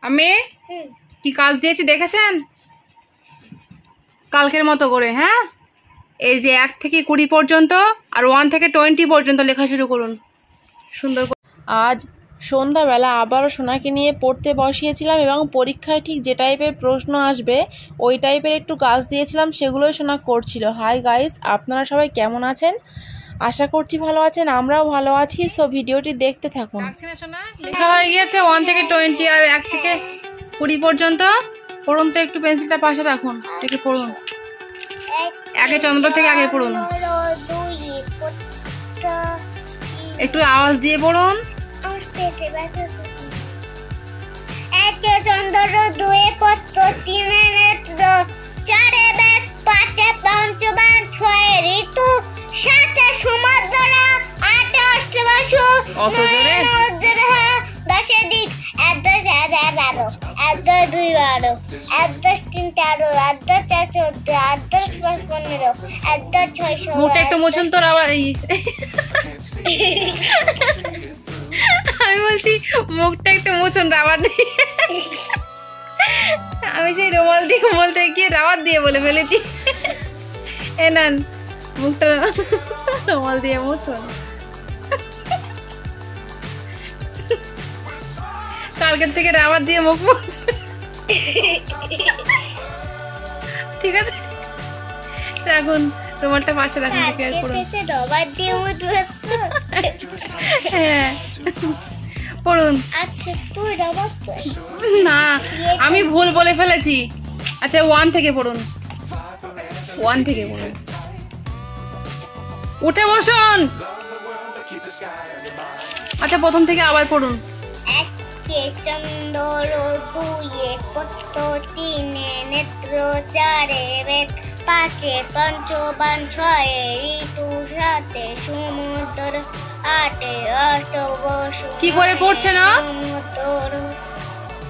আমি কি কাজ দিয়েছি দেখেছেন? কালকের মতো করে, হ্যাঁ? এই যে 1 থেকে 20 পর্যন্ত আর 1 থেকে 20 পর্যন্ত লেখা শুরু করুন সুন্দর করে। আজ সন্ধ্যাবেলা আবারও সোনাকে নিয়ে পড়তে বসিয়েছিলাম এবং পরীক্ষায় ঠিক যে টাইপের প্রশ্ন আসবে ওই টাইপের একটু কাজ দিয়েছিলাম, সেগুলোই সোনা করছিল। হাই গাইস, আপনারা সবাই কেমন আছেন? আশা করছি ভালো আছেন, আমরাও ভালো আছি। সো ভিডিওটি দেখতে থাকুন। লেখা হয়ে গিয়েছে 1 থেকে 20 আর 1 থেকে 20 পর্যন্ত। পড়ুন তো, একটু পেন্সিলটা পাশে রাখুন, এটাকে পড়ুন। আগে চন্দ্র থেকে আগে পড়ুন, একটু আওয়াজ দিয়ে পড়ুন। চন্দ্র 2 পত্র 3 নেত্র 4 বেদ 5 পঞ্চবান 6 ঋতু 7 সমুদ্র 8 অষ্টবসু 10 দিক 1 10 11 1 2 12 1 10 3 13 1 10 4 14 1 10 15 1 10 6 মুখটা একটু মুছুন তো। আমি বলছি মুখটা একটু মুছুন রাবার দিয়ে। আমি সেই রুমাল দিয়ে বলতে গিয়ে রাবার দিয়ে বলে ফেলেছি। এ নেন, মুখটা রুমাল দিয়ে মুছুন। কালকের থেকে রাবার দিয়ে মুখ মুছুন, ঠিক আছে? রাখুন রুমালটা পাশে রাখুন। হ্যাঁ পড়ুন। আচ্ছা তুই রাবার না, আমি ভুল বলে ফেলেছি। আচ্ছা 1 থেকে পড়ুন, 1 থেকে পড়ুন। উঠে বসুন। আচ্ছা প্রথম থেকে আবার পড়ুন। 1 চন্দ্র 2 পত্র 3 নেত্র 4 বেদ 5 পঞ্চবান 6 ঋতু 7 সমুদ্র 8 অষ্টবসু। কি করে পড়ছে না? সমুদ্র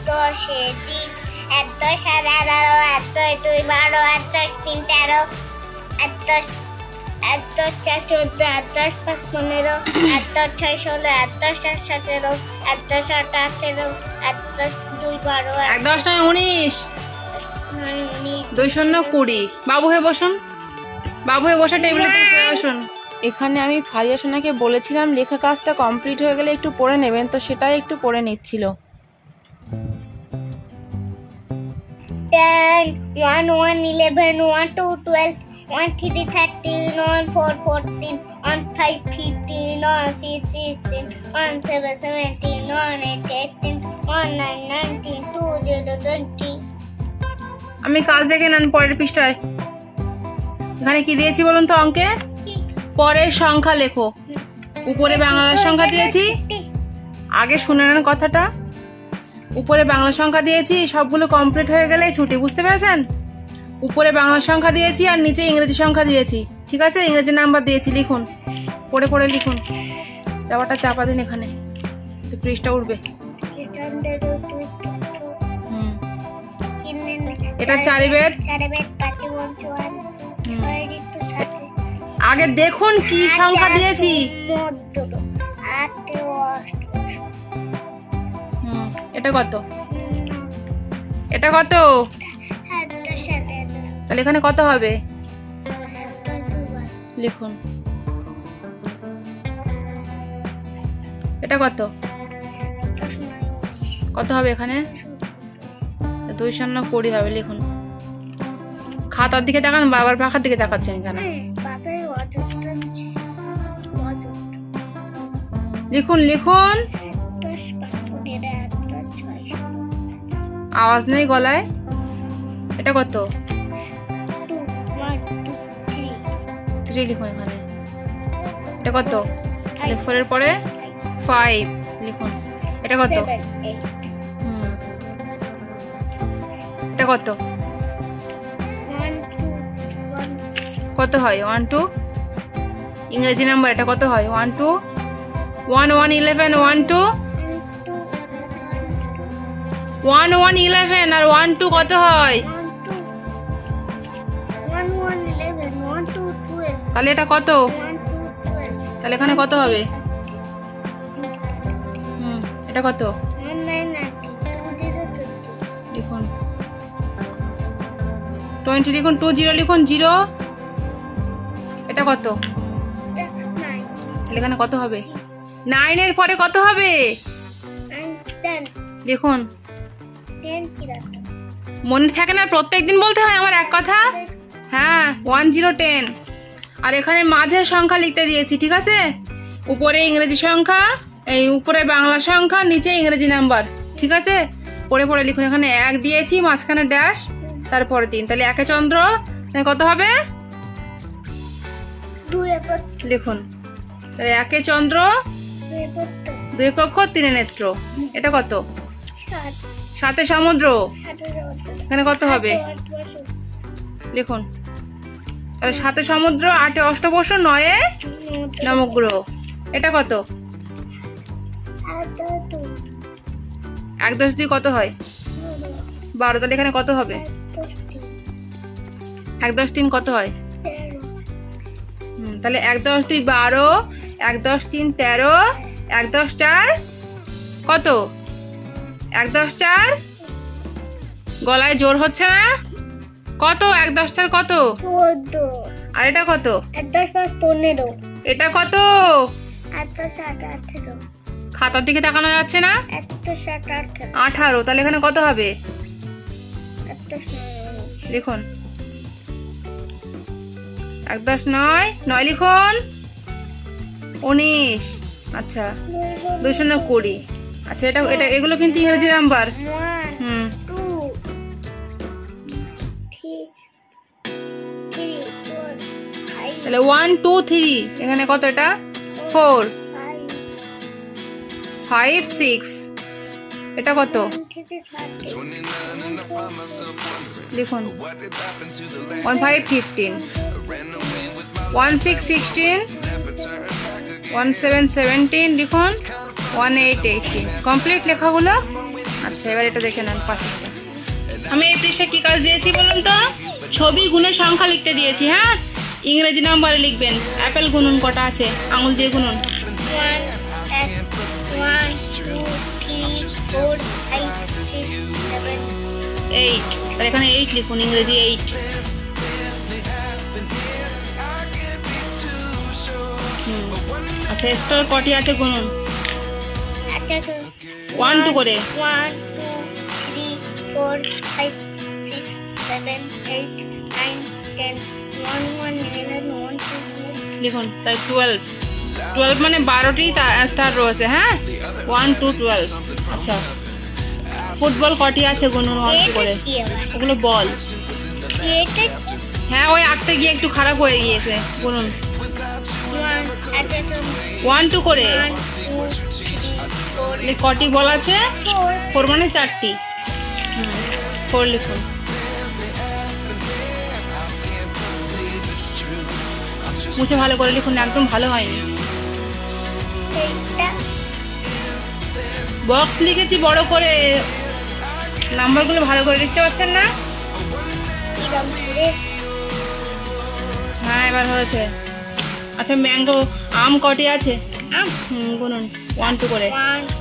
10 দিক 1 10 11 1 2 12 1 10 3 13 1 10 1 10 4 14 1 10 5 15 1 10 6 16 1 10 7 17 1 10 8 18 1 10 2 12 1 10 9 19 2 0 20। বাবু হয়ে বসুন, বাবু হয়ে বসে টেবিলে বসে বসুন। এখানে আমি ফারিয়া সোনাকে বলেছিলাম লেখা কাজটা কমপ্লিট হয়ে গেলে একটু পড়ে নেবেন, তো সেটাই একটু পড়ে নিচ্ছিল। 10 1 1 11 1 2 12 1 3 13 1 4 14 1 5 15 1 6 16 1 7 17 1 8 18 1 9 19 2 0 20। আমি কাজ দেখে নেন পরের পৃষ্ঠায়। এখানে কি দিয়েছি বলুন তো অঙ্কে? পরের সংখ্যা লেখো। উপরে বাংলার সংখ্যা দিয়েছি, আগে শুনে নেন কথাটা। উপরে বাংলা সংখ্যা দিয়েছি, সবগুলো কমপ্লিট হয়ে গেলে ছুটি, বুঝতে পেরেছেন? উপরে বাংলা সংখ্যা দিয়েছি আর নিচে ইংরেজি সংখ্যা দিয়েছি, ঠিক আছে? ইংরেজি নাম্বার দিয়েছি, লিখুন, পড়ে পড়ে লিখুন। ব্যাপারটা চাপা দিন এখানে, তো পৃষ্ঠা উঠবে। এটা 4 বেদ। আগে দেখুন কি সংখ্যা দিয়েছি। এটা কত? এটা কত? তাহলে এখানে কত হবে লিখুন। এটা কত? কত হবে এখানে? 2 0 20 হবে, লিখুন। খাতার দিকে তাকান, বাবার পাখার দিকে তাকাচ্ছেন কেন? লিখুন লিখুন। আওয়াজ নেই গলায়। এটা কত? 3 লিখুন এখানে। এটা কত? 4 এর পরে 5 লিখুন। এটা কত? এটা কত? কত হয়? 1 2 ইংরেজি নাম্বার এটা কত হয়? 1 2 1 1 11 1 2 1 1 11 আর 1 2 কত হয়? 1 1 11 1 2 12। তাহলে এটা কত? 1 2 12। তাহলে এখানে কত হবে? এটা কত? 1 9 90 2 0 20 লিখুন 20 লিখুন, 20 লিখুন, 0 এটা কত? তাহলে এখানে কত হবে? 9 এর পরে কত হবে? লিখুন। মনে থাকে না, প্রত্যেকদিন বলতে হয় আমার এক কথা। হ্যাঁ 1 0 10। আর এখানে মাঝের সংখ্যা লিখতে দিয়েছি, ঠিক আছে? উপরে ইংরেজি সংখ্যা, এই উপরে বাংলা সংখ্যা, নিচে ইংরেজি নাম্বার, ঠিক আছে? পড়ে পড়ে লিখুন। এখানে 1 দিয়েছি, মাঝখানে ড্যাশ, তারপরে 3। তাহলে 1 চন্দ্র কত হবে? 2 লিখুন। তাহলে 1 চন্দ্র, 2 পক্ষ, 3 নেত্র, এটা কত? 7 সমুদ্র, এখানে কত হবে? লিখুন। তাহলে 7 সমুদ্র, 8 অষ্টবর্ষ, 9 নবগ্রহ, এটা কত? 1 10 2 কত হয়? 12। তাহলে এখানে কত হবে? 1 10 3 কত হয়? তাহলে 1 10 2 12, 1 10 3 13, 1 10 4 কত? 1 10 4 গলায় জোর হচ্ছে না? কত? 1 10 4 কত? 14। আর এটা কত? 1 10 5 15। এটা কত? 1 10 7 18। খাতার দিকে তাকানো যাচ্ছে না? 1 10 7 18। 18। তাহলে এখানে কত হবে? 1 10 9। লিখুন। 1 10 9, 9 লিখুন। 19। আচ্ছা 2 9 20। আচ্ছা এটা এটা এগুলো কিন্তু ইংরেজি নাম্বার। 1 2 3 4 5। তাহলে 1 2 3, এখানে কত? এটা 4 5 6, এটা কত? লিখুন। 1 5 15, 1 6 16, 1 7 17 লিখুন, 1 8 18। কমপ্লিট লেখাগুলো? আচ্ছা এবার এটা দেখে নেন পাশেরটা। আমি এই পৃষ্ঠা কি কাজ দিয়েছি বলুন তো? ছবি গুণে সংখ্যা লিখতে দিয়েছি। হ্যাঁ ইংরেজি নাম্বারে লিখবেন। অ্যাপেল গুনুন কটা আছে? আঙুল দিয়ে গুনুন। 1 2 3 4 5 6 7 8। আর এখানে 8 লিখুন, ইংরেজি 8। আচ্ছা স্টার কটি আছে গুনুন। 1 2 করে। 1 2 3 4 5 6 7 8 9 10 11 12 লিখুন। তাই 12। 12 মানে 12টি স্টার রয়েছে। হ্যাঁ 1 2 12। আচ্ছা ফুটবল কটি আছে গুনুন 1 2 করে। ওগুলো বল। হ্যাঁ ওই আঁকতে গিয়ে একটু খারাপ হয়ে গিয়েছে। গুনুন 1 2 করে। কটি বল আছে? 4 মানে 4টি। 4 লিখুন। মুছে ভালো করে লিখুন, একদম ভালো হয়নি। বক্স লিখেছি বড় করে, নাম্বারগুলো ভালো করে লিখতে পারছেন না? হ্যাঁ এবার হয়েছে। আচ্ছা ম্যাঙ্গো আম কটি আছে? গুনুন 1 2 করে।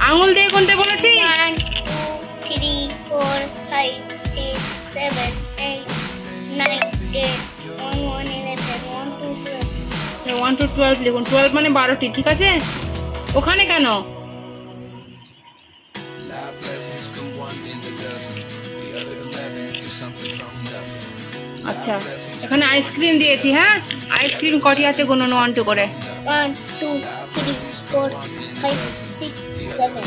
আঙুল দিয়ে গুনতে বলেছি। 1 2 3 4 5 6 7 8 9 10 11 12 1 2 12 লিখুন। 12 মানে 12টি, ঠিক আছে? ওখানে কেন? আচ্ছা এখানে আইসক্রিম দিয়েছি। হ্যাঁ আইসক্রিম কটি আছে গুনুন 1 2 করে। 1 2 3 4 5 6 7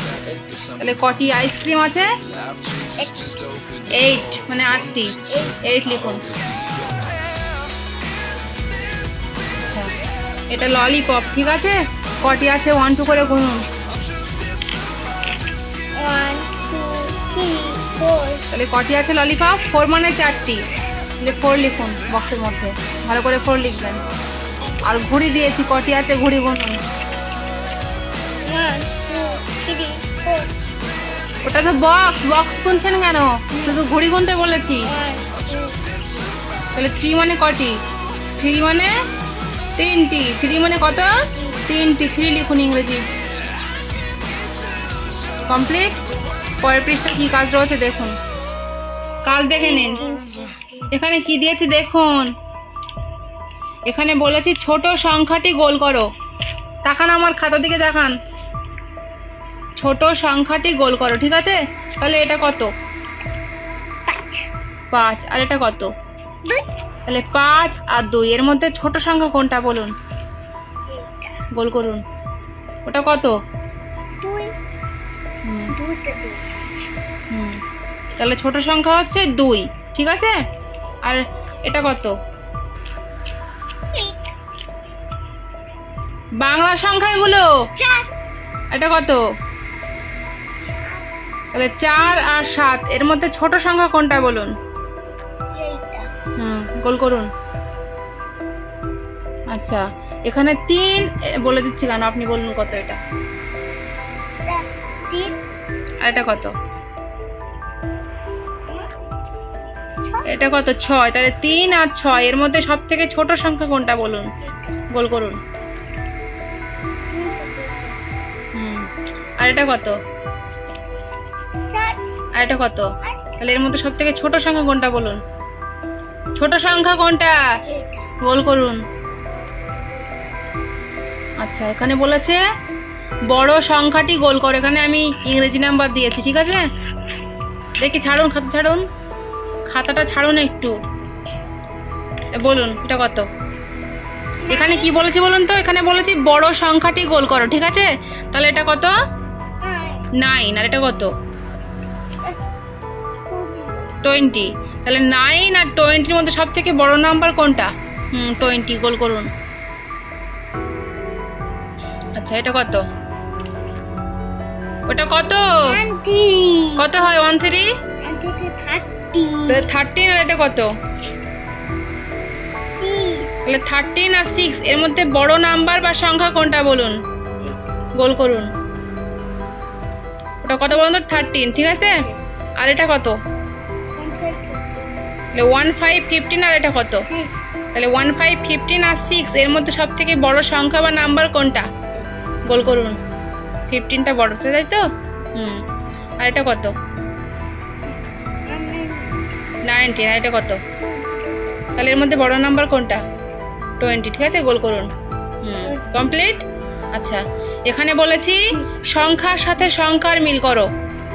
তাহলে কটি আইসক্রিম আছে? 8 মানে 8টি। 8 লিখুন। আচ্ছা এটা ললিপপ, ঠিক আছে? কটি আছে 1 2 করে গুনুন। 1 2 3 4 তাহলে কটি আছে ললিপপ? 4 মানে 4টি। তাহলে 4 লিখুন বক্সের মধ্যে, ভালো করে 4 লিখবেন। আর ঘুড়ি দিয়েছি, কটি আছে ঘুড়ি গুনুন। 1 2 3 4 ওটা তো বক্স, বক্স গুনছেন কেন? শুধু ঘুড়ি গুনতে বলেছি। 1 2 তাহলে 3 মানে কটি? 3 মানে 3টি। 3 মানে কত? 3টি। 3 লিখুন ইংরেজি। কমপ্লিট। পরের পৃষ্ঠা কি কাজ রয়েছে দেখুন। কাজ দেখে নিন। এখানে কি দিয়েছি দেখুন। এখানে বলেছি ছোট সংখ্যাটি গোল করো। তাকান আমার খাতা দিকে দেখান। ছোট সংখ্যাটি গোল করো, ঠিক আছে? তাহলে এটা কত? 5। আর এটা কত? তাহলে 5 আর 2 এর মধ্যে ছোট সংখ্যা কোনটা বলুন? গোল করুন। ওটা কত? 2। তাহলে ছোট সংখ্যা হচ্ছে 2, ঠিক আছে? আর এটা কত? বাংলা সংখ্যা এগুলো। এটা কত? তাহলে 4 আর 7 এর মধ্যে ছোট সংখ্যা কোনটা বলুন? গোল করুন। আচ্ছা, এখানে 3 বলে দিচ্ছি কেন, আপনি বলুন কত এটা? 3। আর এটা কত? এটা কত? 6। তাহলে 3 আর 6 এর মধ্যে সব থেকে ছোট সংখ্যা কোনটা বলুন? গোল করুন। আর এটা কত? 4। আর এটা কত? তাহলে এর মধ্যে সব থেকে ছোট সংখ্যা কোনটা বলুন? ছোট সংখ্যা কোনটা? গোল করুন। আচ্ছা, এখানে বলেছে বড় সংখ্যাটি গোল করো। এখানে আমি ইংরেজি নাম্বার দিয়েছি, ঠিক আছে? দেখি, ছাড়ুন খাতা, ছাড়ুন খাতাটা, ছাড়ুন একটু। বলুন এটা কত? এখানে কি বলেছি বলুন তো? এখানে বলেছি বড় সংখ্যাটি গোল করো, ঠিক আছে? তাহলে এটা কত? 9। আর এটা কত? 20। তাহলে 9 আর 20 মধ্যে সব থেকে বড় নাম্বার কোনটা? 20, গোল করুন। আচ্ছা, এটা কত? ওটা কত? কত হয়? 13। 13। আর এটা কত? তাহলে 13 আর 6 এর মধ্যে বড় নাম্বার বা সংখ্যা কোনটা বলুন? গোল করুন। ওটা কত বলুন? 13, ঠিক আছে? আর এটা কত? তাহলে 15, 15। আর এটা কত? তাহলে 15, 15 আর 6 এর মধ্যে সব থেকে বড় সংখ্যা বা নাম্বার কোনটা? গোল করুন। 15টা বড়, তাই তো? আর এটা কত? 19। আর এটা কত? তাহলে এর মধ্যে বড় নাম্বার কোনটা? 20, ঠিক আছে? গোল করুন। কমপ্লিট। আচ্ছা, এখানে বলেছি সংখ্যার সাথে সংখ্যার মিল করো।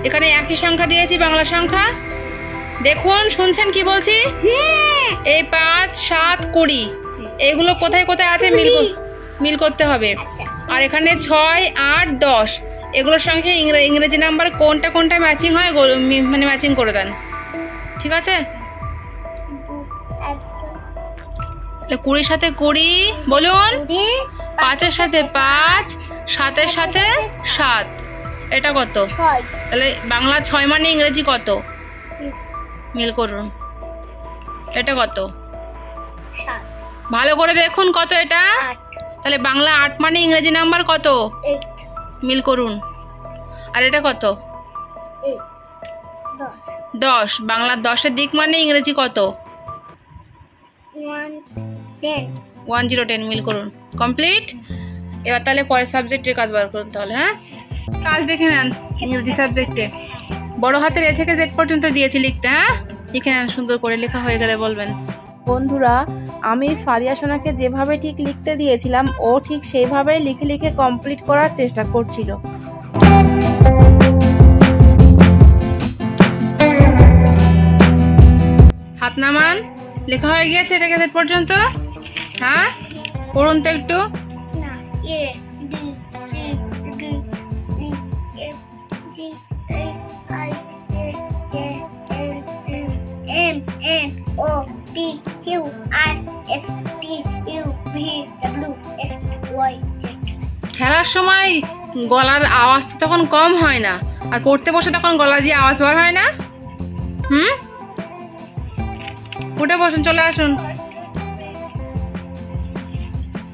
এখানে একই সংখ্যা দিয়েছি, বাংলা সংখ্যা। দেখুন, শুনছেন কি বলছি? এই 5, 7, 20 এগুলো কোথায় কোথায় আছে মিল করতে হবে। আর এখানে 6, 8, 10 এগুলোর সঙ্গে ইংরেজি নাম্বার কোনটা কোনটা ম্যাচিং হয়, মানে ম্যাচিং করে দেন, ঠিক আছে? 20 সাথে 20 বলুন। 5-এর সাথে 5, 7-এর সাথে 7। এটা কত? তাহলে বাংলা 6 মানে ইংরেজি কত? মিল করুন। এটা কত? ভালো করে দেখুন কত এটা। তাহলে বাংলা 8 মানে ইংরেজি নাম্বার কত? মিল করুন। আর এটা কত? 10। বাংলা 10-এর দিক মানে ইংরেজি কত? 10, মিল করুন। কমপ্লিট। এবার তাহলে পরের সাবজেক্টের কাজ বার করুন তাহলে। হ্যাঁ, কাজ দেখে নেন। ইংরেজি সাবজেক্টে বড় হাতের এ থেকে জেড পর্যন্ত দিয়েছি লিখতে। হ্যাঁ, লিখে নেন, সুন্দর করে লেখা হয়ে গেলে বলবেন। বন্ধুরা, আমি ফারিয়া সোনাকে যেভাবে ঠিক লিখতে দিয়েছিলাম ও ঠিক সেইভাবেই লিখে লিখে কমপ্লিট করার চেষ্টা করছিল। হাত নামান। লেখা হয়ে গিয়েছে থেকে জেড পর্যন্ত। হ্যাঁ, পড়ুন তো একটু। খেলার সময় গলার আওয়াজ তো তখন কম হয় না, আর পড়তে বসে তখন গলা দিয়ে আওয়াজ বার হয় না। উঠে বসুন, চলে আসুন।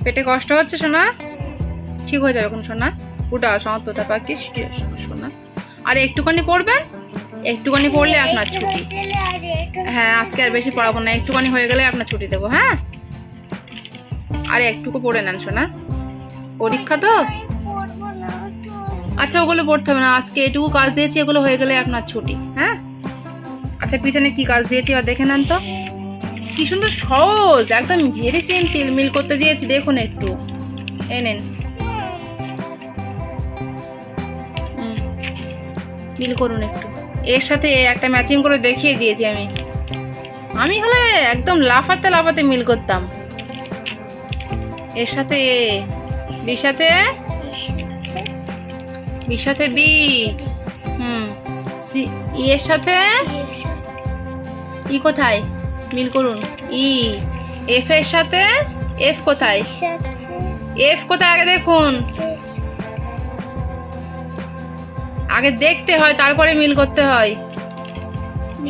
পেটে কষ্ট হচ্ছে সোনা? ঠিক হয়ে যাবে কোন সোনা। উঠে আসো, অন্ততা পাকি সোনা। আর একটুখানি পড়বেন, একটুখানি পড়লে আপনার ছুটি। হ্যাঁ, আজকে আর বেশি পড়াবো না, একটুখানি হয়ে গেলে আপনার ছুটি দেবো। হ্যাঁ, আরে একটুকু পড়ে নেন সোনা, পরীক্ষা তো। আচ্ছা, ওগুলো পড়তে হবে না, আজকে এটুকু কাজ দিয়েছি, এগুলো হয়ে গেলে আপনার ছুটি। হ্যাঁ, আচ্ছা পিছনে কি কাজ দিয়েছি এবার দেখে নেন তো। কি সুন্দর সহজ, একদম ভেরি সিম্পল মিল করতে দিয়েছি, দেখুন একটু। এই নেন, মিল করুন একটু। এর সাথে একটা ম্যাচিং করে দেখিয়ে দিয়েছি আমি। আমি হলে একদম লাফাতে লাফাতে মিল করতাম। এর সাথে বির সাথে বি, ই এর সাথে ই কোথায়, মিল করুন। ই এফ এর সাথে এফ কোথায়, এফ কোথায় আগে দেখুন, আগে দেখতে হয় তারপরে মিল করতে হয়।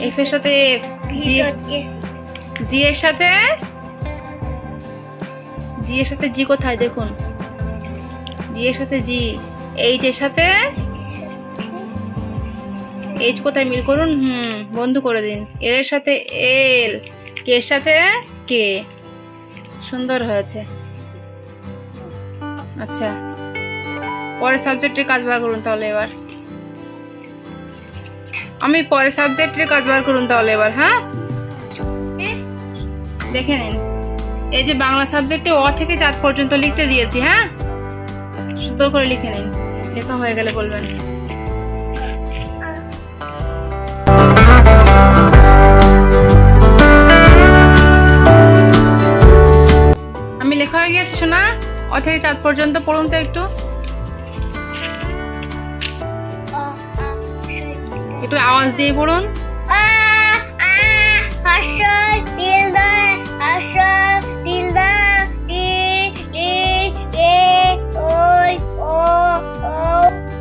এফ এর সাথে এফ, জি এর সাথে জি কোথায় দেখুন, জি এর সাথে জি, এইচ এর সাথে এইচ কোথায়, মিল করুন। বন্ধ করে দিন। এল এর সাথে এল, কে এর সাথে কে, সুন্দর হয়েছে। আচ্ছা পরের সাবজেক্টের কাজ বার করুন তাহলে এবার। আমি পরের সাবজেক্টের কাজ বার করুন তাহলে এবার। হ্যাঁ দেখে নিন, এই যে বাংলা সাবজেক্টে অ থেকে 4 পর্যন্ত লিখতে দিয়েছি। হ্যাঁ সুন্দর করে লিখে নিন, লেখা হয়ে গেলে বলবেন। আমি লেখা হয়ে গেছে শোনা, অ থেকে 4 পর্যন্ত পড়ুন তো একটু, একটু আওয়াজ দিয়ে পড়ুন।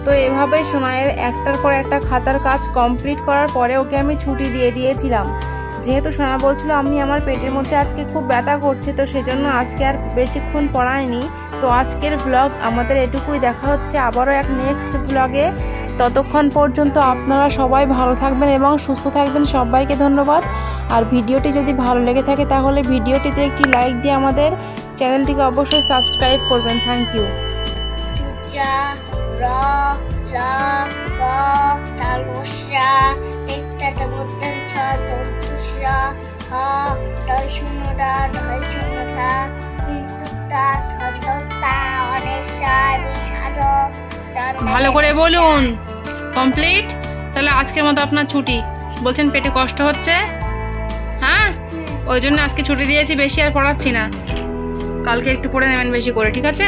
তো এভাবে সোনায়ের একটার পর একটা খাতার কাজ কমপ্লিট করার পরে ওকে আমি ছুটি দিয়ে দিয়েছিলাম। যেহেতু সোনা বলছিল আমি আমার পেটের মধ্যে আজকে খুব ব্যথা করছে, তো সেজন্য আজকে আর বেশিক্ষণ পড়ায়নি। তো আজকের ব্লগ আমাদের এটুকুই, দেখা হচ্ছে আবারও এক নেক্সট ব্লগে। ততক্ষণ পর্যন্ত আপনারা সবাই ভালো থাকবেন এবং সুস্থ থাকবেন। সবাইকে ধন্যবাদ। আর ভিডিওটি যদি ভালো লেগে থাকে তাহলে ভিডিওটিতে একটি লাইক দিয়ে আমাদের চ্যানেলটিকে অবশ্যই সাবস্ক্রাইব করবেন। Thank you. ভালো করে বলুন। কমপ্লিট। তাহলে আজকের মতো আপনার ছুটি। বলছেন পেটে কষ্ট হচ্ছে, হ্যাঁ ওই জন্য আজকে ছুটি দিয়েছি, বেশি আর পড়াচ্ছি না। কালকে একটু পড়ে নেবেন বেশি করে, ঠিক আছে?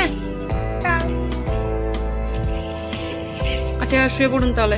আচ্ছা শুয়ে পড়ুন তাহলে।